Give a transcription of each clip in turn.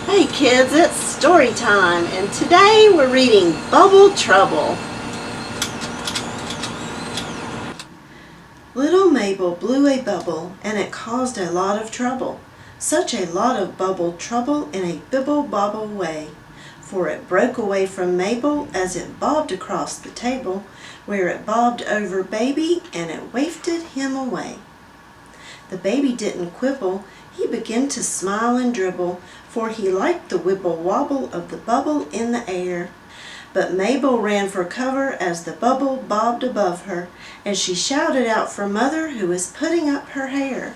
Hey kids, it's story time, and today we're reading Bubble Trouble. Little Mabel blew a bubble, and it caused a lot of trouble. Such a lot of bubble trouble in a bibble-bobble way. For it broke away from Mabel as it bobbed across the table, where it bobbed over Baby, and it wafted him away. The baby didn't quibble, he began to smile and dribble, for he liked the wibble-wobble of the bubble in the air. But Mabel ran for cover as the bubble bobbed above her, and she shouted out for Mother, who was putting up her hair.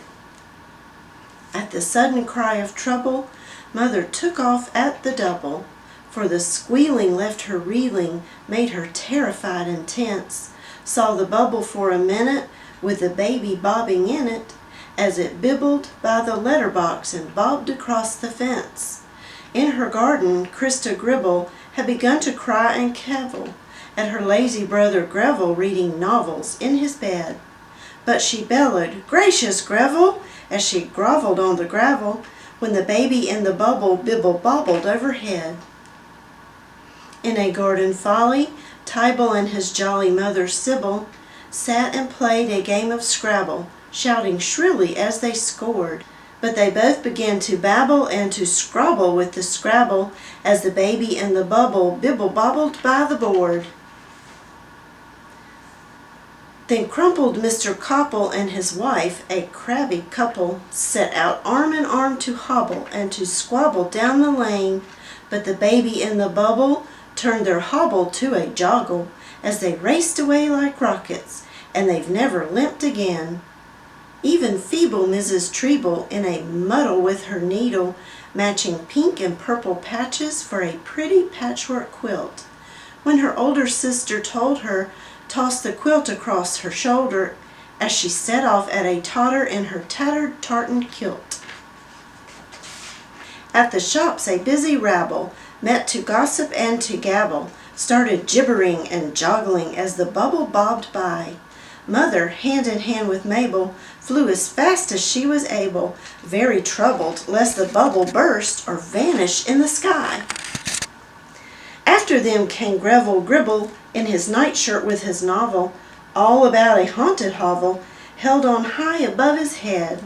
At the sudden cry of trouble, Mother took off at the double, for the squealing left her reeling, made her terrified and tense, saw the bubble for a minute, with the baby bobbing in it, as it bibbled by the letterbox and bobbed across the fence. In her garden, Krista Gribble had begun to cry and cavil at her lazy brother Greville reading novels in his bed. But she bellowed, "Gracious, Greville!" as she grovelled on the gravel, when the baby in the bubble bibble-bobbled overhead. In a garden folly, Tybal and his jolly mother Sybil sat and played a game of Scrabble, shouting shrilly as they scored. But they both began to babble and to scrabble with the Scrabble as the baby in the bubble bibble-bobbled by the board. Then crumpled Mr. Copple and his wife, a crabby couple, set out arm in arm to hobble and to squabble down the lane. But the baby in the bubble turned their hobble to a joggle as they raced away like rockets, and they've never limped again. Even feeble Mrs. Treble, in a muddle with her needle, matching pink and purple patches for a pretty patchwork quilt, when her older sister told her, tossed the quilt across her shoulder as she set off at a totter in her tattered tartan kilt. At the shops a busy rabble met to gossip and to gabble, started gibbering and joggling as the bubble bobbed by. Mother, hand in hand with Mabel, flew as fast as she was able, very troubled lest the bubble burst or vanish in the sky. After them came Greville Gribble in his nightshirt with his novel, all about a haunted hovel, held on high above his head.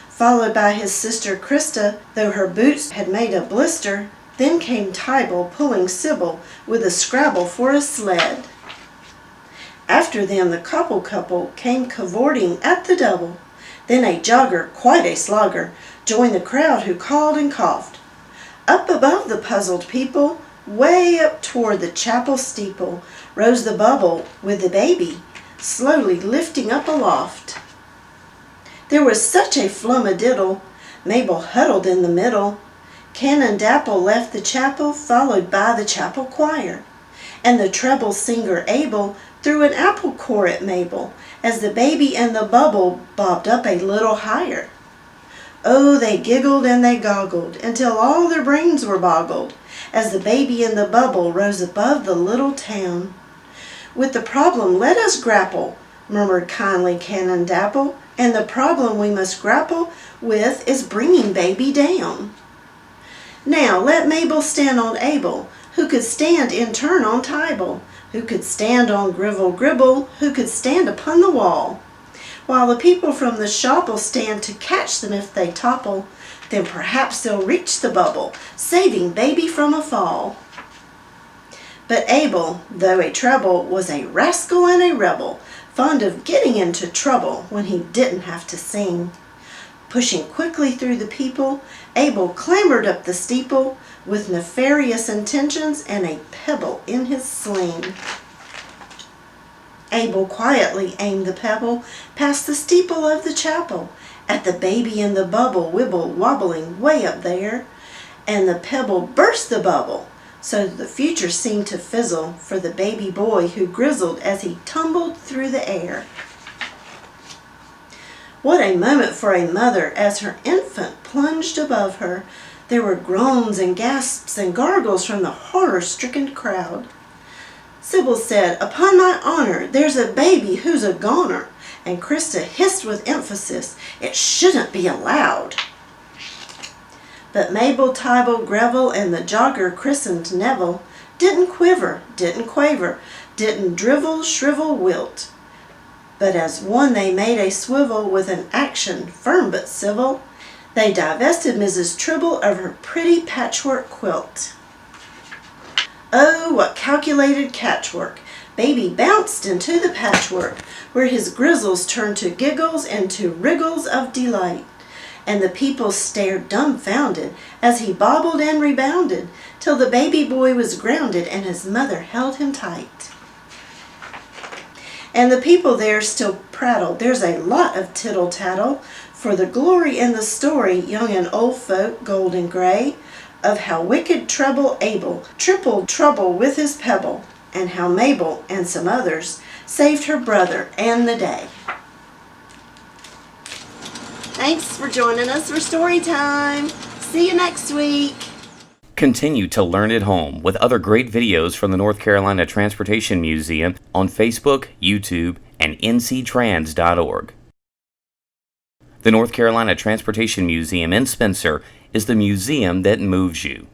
Followed by his sister Krista, though her boots had made a blister. Then came Tybal pulling Sybil with a Scrabble for a sled. After them the couple came cavorting at the double. Then a jogger, quite a slogger, joined the crowd who called and coughed. Up above the puzzled people, way up toward the chapel steeple, rose the bubble with the baby, slowly lifting up aloft. There was such a flummadiddle, Mabel huddled in the middle. Canon Dapple left the chapel, followed by the chapel choir, and the treble singer Abel threw an apple core at Mabel, as the baby in the bubble bobbed up a little higher. Oh, they giggled and they goggled, until all their brains were boggled, as the baby in the bubble rose above the little town. With the problem let us grapple, murmured kindly Canon Dapple, and the problem we must grapple with is bringing baby down. Now let Mabel stand on Abel, who could stand in turn on Tybal, who could stand on Greville Gribble, who could stand upon the wall, while the people from the shop'll stand to catch them if they topple. Then perhaps they'll reach the bubble, saving baby from a fall. But Abel, though a treble, was a rascal and a rebel, fond of getting into trouble when he didn't have to sing. Pushing quickly through the people, Abel clambered up the steeple with nefarious intentions and a pebble in his sling. Abel quietly aimed the pebble past the steeple of the chapel, at the baby in the bubble wibble-wobbling way up there, and the pebble burst the bubble, so that the future seemed to fizzle for the baby boy who grizzled as he tumbled through the air. What a moment for a mother as her infant plunged above her. There were groans and gasps and gargles from the horror-stricken crowd. Sybil said, "Upon my honor, there's a baby who's a goner," and Krista hissed with emphasis, "It shouldn't be allowed." But Mabel, Tybal, Greville, and the jogger christened Neville didn't quiver, didn't quaver, didn't drivel, shrivel, wilt. But as one they made a swivel with an action firm but civil. They divested Mrs. Tribble of her pretty patchwork quilt. Oh, what calculated catchwork! Baby bounced into the patchwork, where his grizzles turned to giggles and to wriggles of delight. And the people stared dumbfounded as he bobbled and rebounded, till the baby boy was grounded and his mother held him tight. And the people there still prattle, there's a lot of tittle-tattle, for the glory in the story, young and old folk, gold and gray, of how wicked treble Abel tripled trouble with his pebble, and how Mabel and some others saved her brother and the day. Thanks for joining us for story time. See you next week. Continue to learn at home with other great videos from the North Carolina Transportation Museum on Facebook, YouTube, and nctrans.org. The North Carolina Transportation Museum in Spencer is the museum that moves you.